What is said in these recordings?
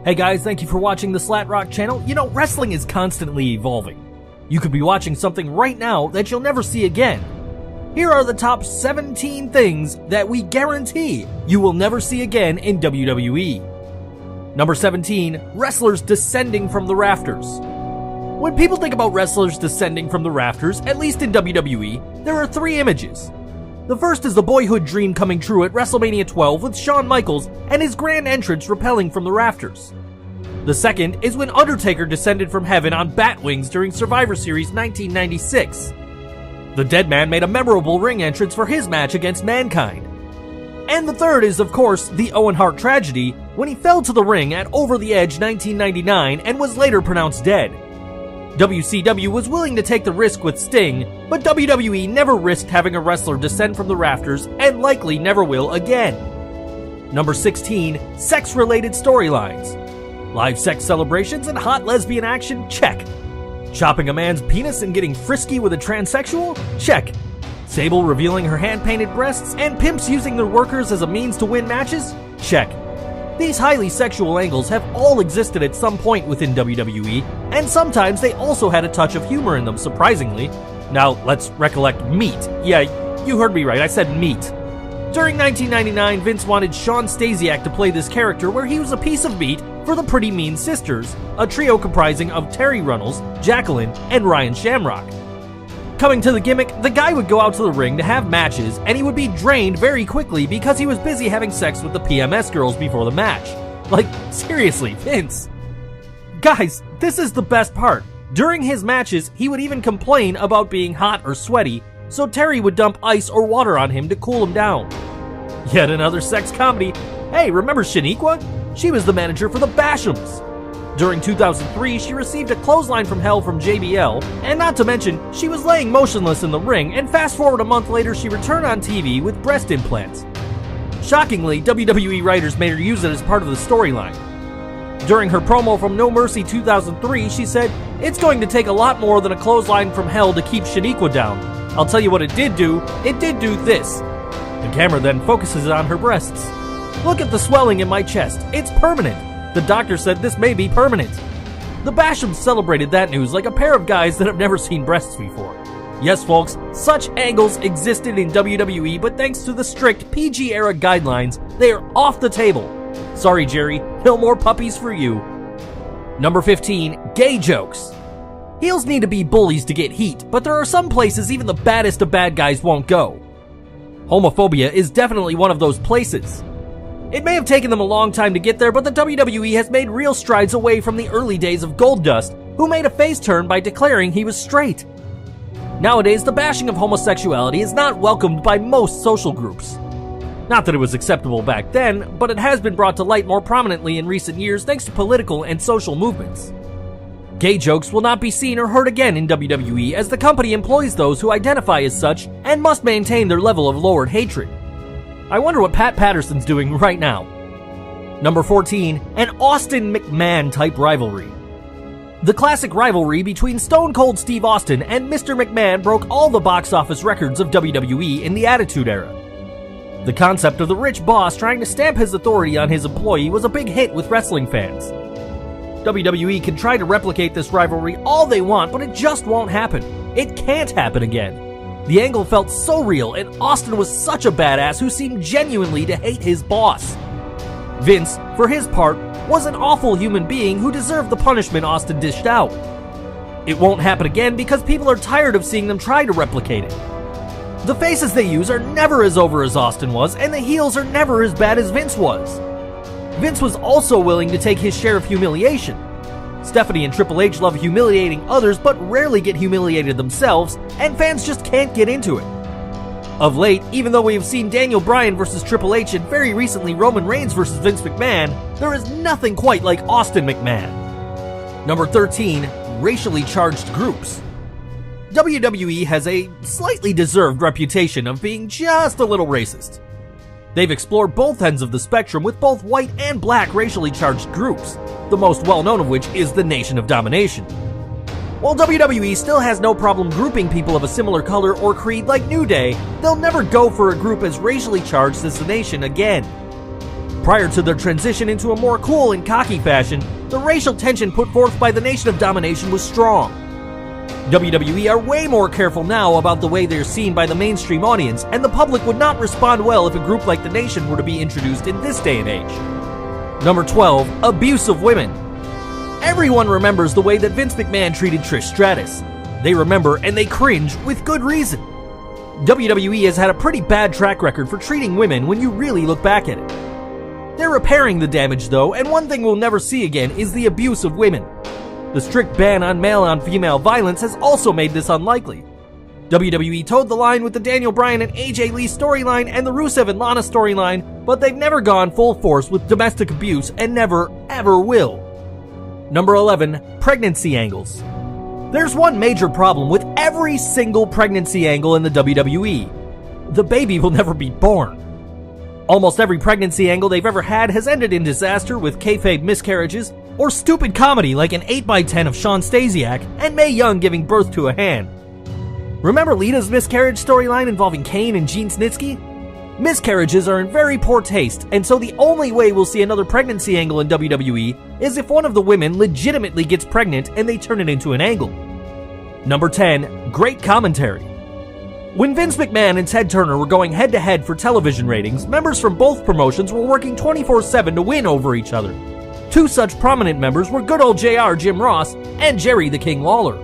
Hey guys, thank you for watching the Slat Rock channel. You know, wrestling is constantly evolving. You could be watching something right now that you'll never see again. Here are the top 17 things that we guarantee you will never see again in WWE. Number 17, wrestlers descending from the rafters. When people think about wrestlers descending from the rafters, at least in WWE, there are three images. The first is the boyhood dream coming true at WrestleMania 12 with Shawn Michaels and his grand entrance rappelling from the rafters. The second is when Undertaker descended from heaven on bat wings during Survivor Series 1996. The Dead Man made a memorable ring entrance for his match against Mankind. And the third is, of course, the Owen Hart tragedy when he fell to the ring at Over the Edge 1999 and was later pronounced dead. WCW was willing to take the risk with Sting, but WWE never risked having a wrestler descend from the rafters and likely never will again. Number 16, sex-related storylines. Live sex celebrations and hot lesbian action? Check. Chopping a man's penis and getting frisky with a transsexual? Check. Sable revealing her hand-painted breasts and pimps using their workers as a means to win matches? Check. These highly sexual angles have all existed at some point within WWE, and sometimes they also had a touch of humor in them, surprisingly. Now, let's recollect meat. Yeah, you heard me right, I said meat. During 1999, Vince wanted Shawn Stasiak to play this character where he was a piece of meat for the Pretty Mean Sisters, a trio comprising of Terry Runnels, Jacqueline, and Ryan Shamrock. Coming to the gimmick, the guy would go out to the ring to have matches, and he would be drained very quickly because he was busy having sex with the PMS girls before the match. Like, seriously, Vince. Guys, this is the best part. During his matches, he would even complain about being hot or sweaty, so Terry would dump ice or water on him to cool him down. Yet another sex comedy. Hey, remember Shaniqua? She was the manager for the Bashams. During 2003, she received a clothesline from hell from JBL, and not to mention, she was laying motionless in the ring, and fast forward a month later, she returned on TV with breast implants. Shockingly, WWE writers made her use it as part of the storyline. During her promo from No Mercy 2003, she said, "It's going to take a lot more than a clothesline from hell to keep Shaniqua down. I'll tell you what it did do this." The camera then focuses on her breasts. "Look at the swelling in my chest. It's permanent. The doctor said this may be permanent." The Bashams celebrated that news like a pair of guys that have never seen breasts before. Yes, folks, such angles existed in WWE, but thanks to the strict PG-era guidelines, they are off the table. Sorry, Jerry, no more puppies for you. Number 15, gay jokes. Heels need to be bullies to get heat, but there are some places even the baddest of bad guys won't go. Homophobia is definitely one of those places. It may have taken them a long time to get there, but the WWE has made real strides away from the early days of Goldust, who made a face turn by declaring he was straight. Nowadays, the bashing of homosexuality is not welcomed by most social groups. Not that it was acceptable back then, but it has been brought to light more prominently in recent years thanks to political and social movements. Gay jokes will not be seen or heard again in WWE as the company employs those who identify as such and must maintain their level of lowered hatred. I wonder what Pat Patterson's doing right now. Number 14, an Austin McMahon type rivalry. The classic rivalry between Stone Cold Steve Austin and Mr. McMahon broke all the box office records of WWE in the Attitude Era. The concept of the rich boss trying to stamp his authority on his employee was a big hit with wrestling fans. WWE can try to replicate this rivalry all they want, but it just won't happen. It can't happen again. The angle felt so real, and Austin was such a badass who seemed genuinely to hate his boss. Vince, for his part, was an awful human being who deserved the punishment Austin dished out. It won't happen again because people are tired of seeing them try to replicate it. The faces they use are never as over as Austin was, and the heels are never as bad as Vince was. Vince was also willing to take his share of humiliation. Stephanie and Triple H love humiliating others but rarely get humiliated themselves, and fans just can't get into it. Of late, even though we have seen Daniel Bryan versus Triple H and very recently Roman Reigns versus Vince McMahon, there is nothing quite like Austin McMahon. Number 13, racially charged groups. WWE has a slightly deserved reputation of being just a little racist. They've explored both ends of the spectrum with both white and black racially charged groups, the most well-known of which is the Nation of Domination. While WWE still has no problem grouping people of a similar color or creed like New Day, they'll never go for a group as racially charged as the Nation again. Prior to their transition into a more cool and cocky fashion, the racial tension put forth by the Nation of Domination was strong. WWE are way more careful now about the way they're seen by the mainstream audience, and the public would not respond well if a group like the Nation were to be introduced in this day and age. Number 12, abuse of women. Everyone remembers the way that Vince McMahon treated Trish Stratus. They remember and they cringe with good reason. WWE has had a pretty bad track record for treating women when you really look back at it. They're repairing the damage though, and one thing we'll never see again is the abuse of women. The strict ban on male-on-female violence has also made this unlikely. WWE toed the line with the Daniel Bryan and AJ Lee storyline and the Rusev and Lana storyline, but they've never gone full force with domestic abuse and never, ever will. Number 11, pregnancy angles. There's one major problem with every single pregnancy angle in the WWE. The baby will never be born. Almost every pregnancy angle they've ever had has ended in disaster with kayfabe miscarriages, or stupid comedy like an 8x10 of Shawn Stasiak and Mae Young giving birth to a hand. Remember Lita's miscarriage storyline involving Kane and Gene Snitsky? Miscarriages are in very poor taste, and so the only way we'll see another pregnancy angle in WWE is if one of the women legitimately gets pregnant and they turn it into an angle. Number 10, great commentary. When Vince McMahon and Ted Turner were going head-to-head for television ratings, members from both promotions were working 24/7 to win over each other. Two such prominent members were good old JR Jim Ross and Jerry the King Lawler.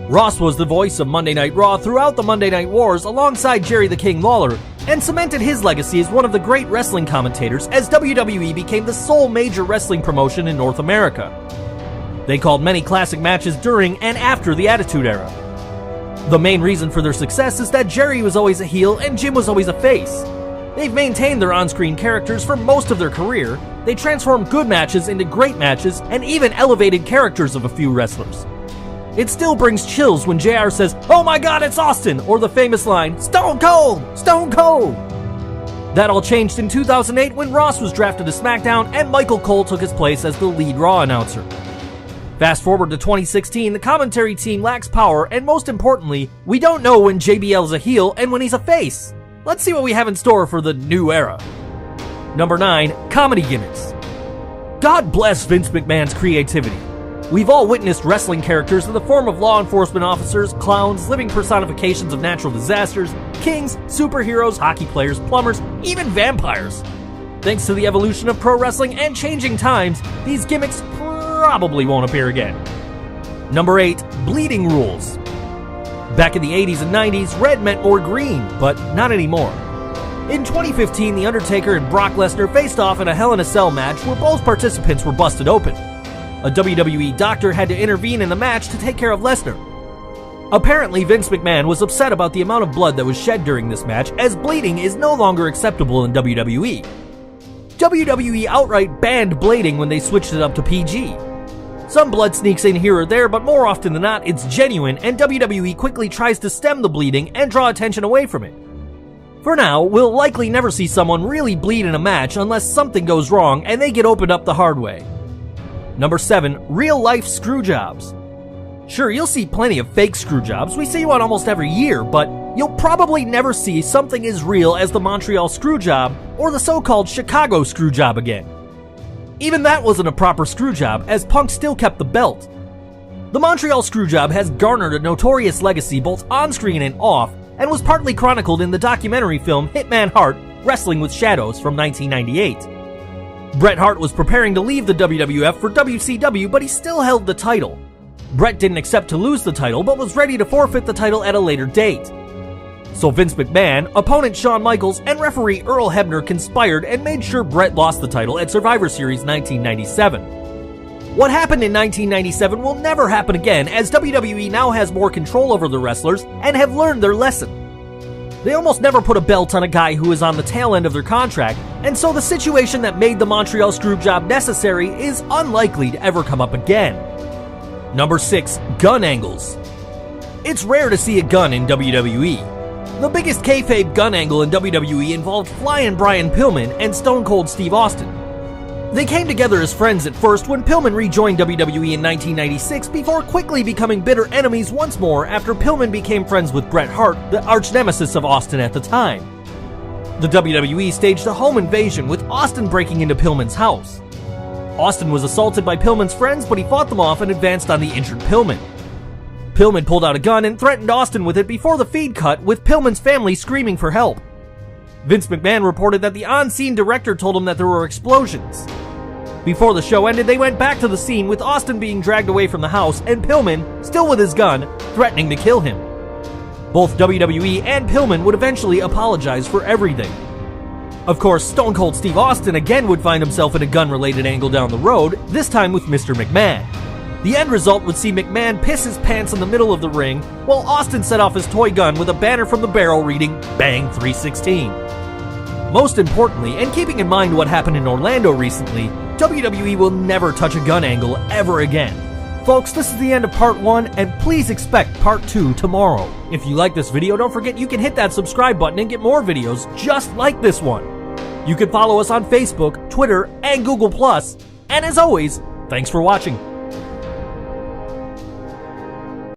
Ross was the voice of Monday Night Raw throughout the Monday Night Wars alongside Jerry the King Lawler, and cemented his legacy as one of the great wrestling commentators as WWE became the sole major wrestling promotion in North America. They called many classic matches during and after the Attitude Era. The main reason for their success is that Jerry was always a heel and Jim was always a face. They've maintained their on-screen characters for most of their career. They transformed good matches into great matches and even elevated characters of a few wrestlers. It still brings chills when JR says, "Oh my god, it's Austin!" or the famous line, "Stone Cold! Stone Cold!" That all changed in 2008 when Ross was drafted to SmackDown and Michael Cole took his place as the lead Raw announcer. Fast forward to 2016, the commentary team lacks power, and most importantly, we don't know when JBL's a heel and when he's a face. Let's see what we have in store for the new era. Number 9, comedy gimmicks. God bless Vince McMahon's creativity. We've all witnessed wrestling characters in the form of law enforcement officers, clowns, living personifications of natural disasters, kings, superheroes, hockey players, plumbers, even vampires. Thanks to the evolution of pro wrestling and changing times, these gimmicks probably won't appear again. Number 8, bleeding rules. Back in the 80s and 90s, red meant more green, but not anymore. In 2015, The Undertaker and Brock Lesnar faced off in a Hell in a Cell match where both participants were busted open. A WWE doctor had to intervene in the match to take care of Lesnar. Apparently, Vince McMahon was upset about the amount of blood that was shed during this match, as bleeding is no longer acceptable in WWE. WWE outright banned blading when they switched it up to PG. Some blood sneaks in here or there, but more often than not, it's genuine, and WWE quickly tries to stem the bleeding and draw attention away from it. For now, we'll likely never see someone really bleed in a match unless something goes wrong and they get opened up the hard way. Number 7, real-life screw jobs. Sure, you'll see plenty of fake screw jobs, we see one almost every year, but you'll probably never see something as real as the Montreal screw job or the so-called Chicago screw job again. Even that wasn't a proper screw job, as Punk still kept the belt. The Montreal screw job has garnered a notorious legacy both on-screen and off, and was partly chronicled in the documentary film Hitman Hart, Wrestling with Shadows from 1998. Bret Hart was preparing to leave the WWF for WCW, but he still held the title. Bret didn't accept to lose the title, but was ready to forfeit the title at a later date. So Vince McMahon, opponent Shawn Michaels, and referee Earl Hebner conspired and made sure Bret lost the title at Survivor Series 1997. What happened in 1997 will never happen again, as WWE now has more control over the wrestlers and have learned their lesson. They almost never put a belt on a guy who is on the tail end of their contract, and so the situation that made the Montreal screw job necessary is unlikely to ever come up again. Number 6, gun angles. It's rare to see a gun in WWE. The biggest kayfabe gun angle in WWE involved Flying Brian Pillman and Stone Cold Steve Austin. They came together as friends at first when Pillman rejoined WWE in 1996 before quickly becoming bitter enemies once more after Pillman became friends with Bret Hart, the arch nemesis of Austin at the time. The WWE staged a home invasion with Austin breaking into Pillman's house. Austin was assaulted by Pillman's friends, but he fought them off and advanced on the injured Pillman. Pillman pulled out a gun and threatened Austin with it before the feed cut, with Pillman's family screaming for help. Vince McMahon reported that the on-scene director told him that there were explosions. Before the show ended, they went back to the scene with Austin being dragged away from the house and Pillman, still with his gun, threatening to kill him. Both WWE and Pillman would eventually apologize for everything. Of course, Stone Cold Steve Austin again would find himself in a gun-related angle down the road, this time with Mr. McMahon. The end result would see McMahon piss his pants in the middle of the ring, while Austin set off his toy gun with a banner from the barrel reading Bang 316. Most importantly, and keeping in mind what happened in Orlando recently, WWE will never touch a gun angle ever again. Folks, this is the end of part 1, and please expect part 2 tomorrow. If you like this video, don't forget you can hit that subscribe button and get more videos just like this one. You can follow us on Facebook, Twitter, and Google+. And as always, thanks for watching.